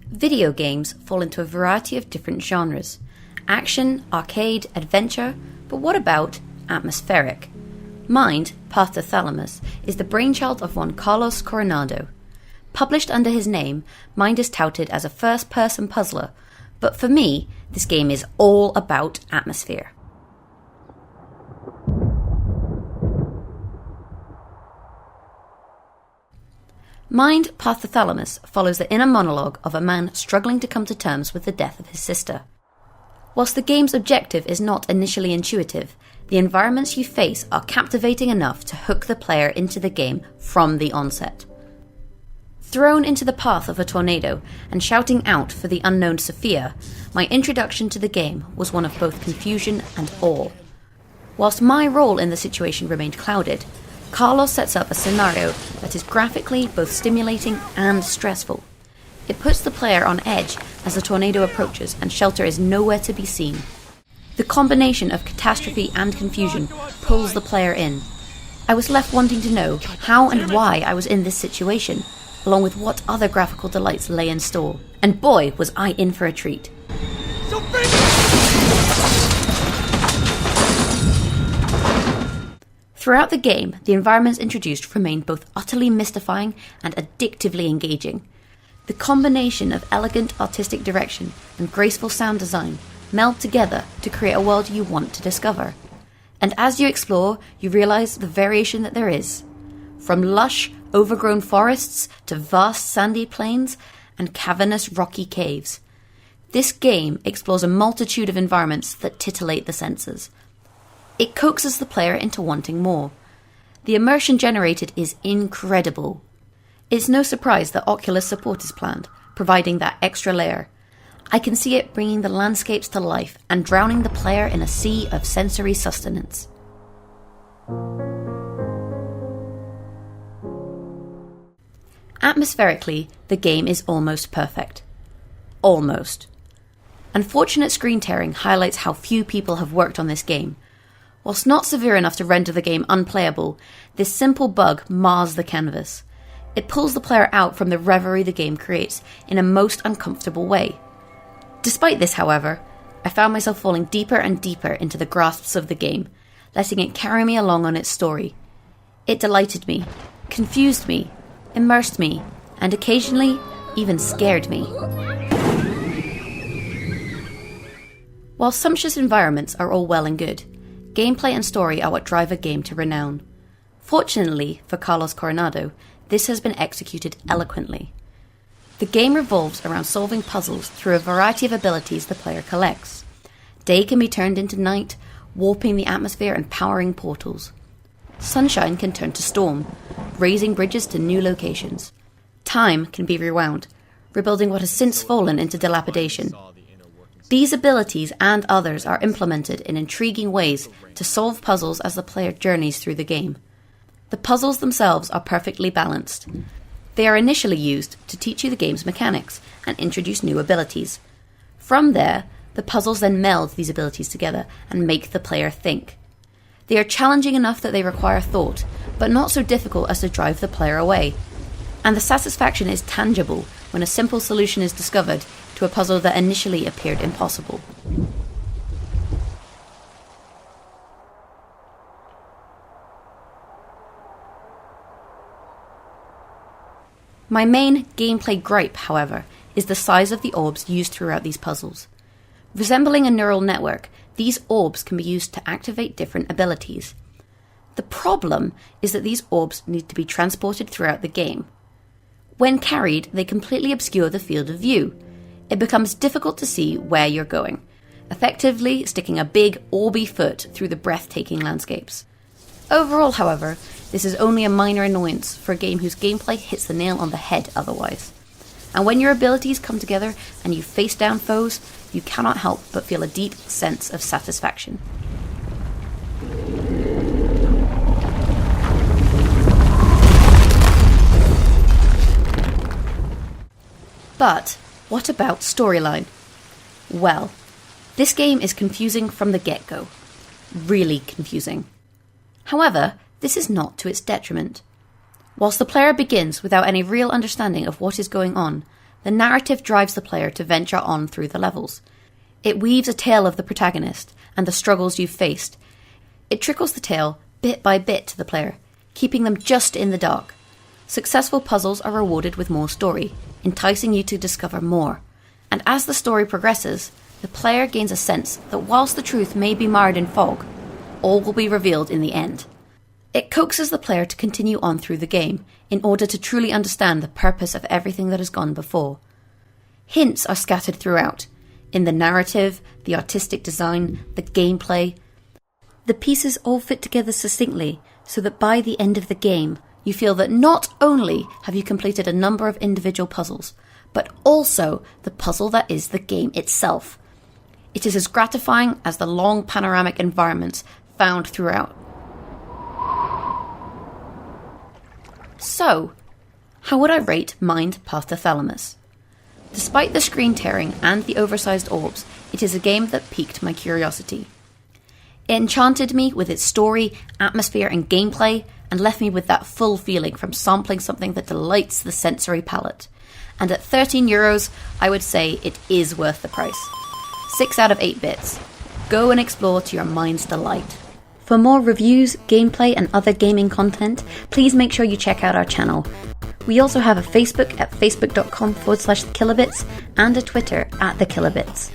Video games fall into a variety of different genres: action, arcade, adventure, but what about atmospheric? Mind, Path to Thalamus, is the brainchild of one Carlos Coronado. Published under his name, Mind is touted as a first-person puzzler, but for me, this game is all about atmosphere. Mind, Path to Thalamus follows the inner monologue of a man struggling to come to terms with the death of his sister. Whilst the game's objective is not initially intuitive, the environments you face are captivating enough to hook the player into the game from the onset. Thrown into the path of a tornado and shouting out for the unknown Sophia, my introduction to the game was one of both confusion and awe. Whilst my role in the situation remained clouded, Carlos sets up a scenario that is graphically both stimulating and stressful. It puts the player on edge as the tornado approaches and shelter is nowhere to be seen. The combination of catastrophe and confusion pulls the player in. I was left wanting to know how and why I was in this situation, along with what other graphical delights lay in store. And boy, was I in for a treat. Throughout the game, the environments introduced remain both utterly mystifying and addictively engaging. The combination of elegant artistic direction and graceful sound design meld together to create a world you want to discover. And as you explore, you realize the variation that there is. From lush, overgrown forests to vast sandy plains and cavernous rocky caves. This game explores a multitude of environments that titillate the senses. It coaxes the player into wanting more. The immersion generated is incredible. It's no surprise that Oculus support is planned, providing that extra layer. I can see it bringing the landscapes to life and drowning the player in a sea of sensory sustenance. Atmospherically, the game is almost perfect. Almost. Unfortunate screen tearing highlights how few people have worked on this game. Whilst not severe enough to render the game unplayable, this simple bug mars the canvas. It pulls the player out from the reverie the game creates in a most uncomfortable way. Despite this, however, I found myself falling deeper and deeper into the grasps of the game, letting it carry me along on its story. It delighted me, confused me, immersed me, and occasionally even scared me. While sumptuous environments are all well and good, gameplay and story are what drive a game to renown. Fortunately for Carlos Coronado, this has been executed eloquently. The game revolves around solving puzzles through a variety of abilities the player collects. Day can be turned into night, warping the atmosphere and powering portals. Sunshine can turn to storm, raising bridges to new locations. Time can be rewound, rebuilding what has since fallen into dilapidation. These abilities and others are implemented in intriguing ways to solve puzzles as the player journeys through the game. The puzzles themselves are perfectly balanced. They are initially used to teach you the game's mechanics and introduce new abilities. From there, the puzzles then meld these abilities together and make the player think. They are challenging enough that they require thought, but not so difficult as to drive the player away. And the satisfaction is tangible when a simple solution is discovered to a puzzle that initially appeared impossible. My main gameplay gripe, however, is the size of the orbs used throughout these puzzles. Resembling a neural network, these orbs can be used to activate different abilities. The problem is that these orbs need to be transported throughout the game. When carried, they completely obscure the field of view. It becomes difficult to see where you're going, effectively sticking a big, orby foot through the breathtaking landscapes. Overall, however, this is only a minor annoyance for a game whose gameplay hits the nail on the head otherwise. And when your abilities come together and you face down foes, you cannot help but feel a deep sense of satisfaction. But what about storyline? Well, this game is confusing from the get-go. Really confusing. However, this is not to its detriment. Whilst the player begins without any real understanding of what is going on, the narrative drives the player to venture on through the levels. It weaves a tale of the protagonist and the struggles you've faced. It trickles the tale bit by bit to the player, keeping them just in the dark. Successful puzzles are rewarded with more story, enticing you to discover more. And as the story progresses, the player gains a sense that whilst the truth may be marred in fog, all will be revealed in the end. It coaxes the player to continue on through the game in order to truly understand the purpose of everything that has gone before. Hints are scattered throughout, in the narrative, the artistic design, the gameplay. The pieces all fit together succinctly so that by the end of the game, you feel that not only have you completed a number of individual puzzles, but also the puzzle that is the game itself. It is as gratifying as the long panoramic environments found throughout. So, how would I rate Mind Path to Thalamus? Despite the screen tearing and the oversized orbs, it is a game that piqued my curiosity. It enchanted me with its story, atmosphere and gameplay, and left me with that full feeling from sampling something that delights the sensory palate. And at €13, I would say it is worth the price. 6 out of 8 bits. Go and explore to your mind's delight. For more reviews, gameplay and other gaming content, please make sure you check out our channel. We also have a Facebook at facebook.com/thekillerbits and a Twitter @thekillerbits.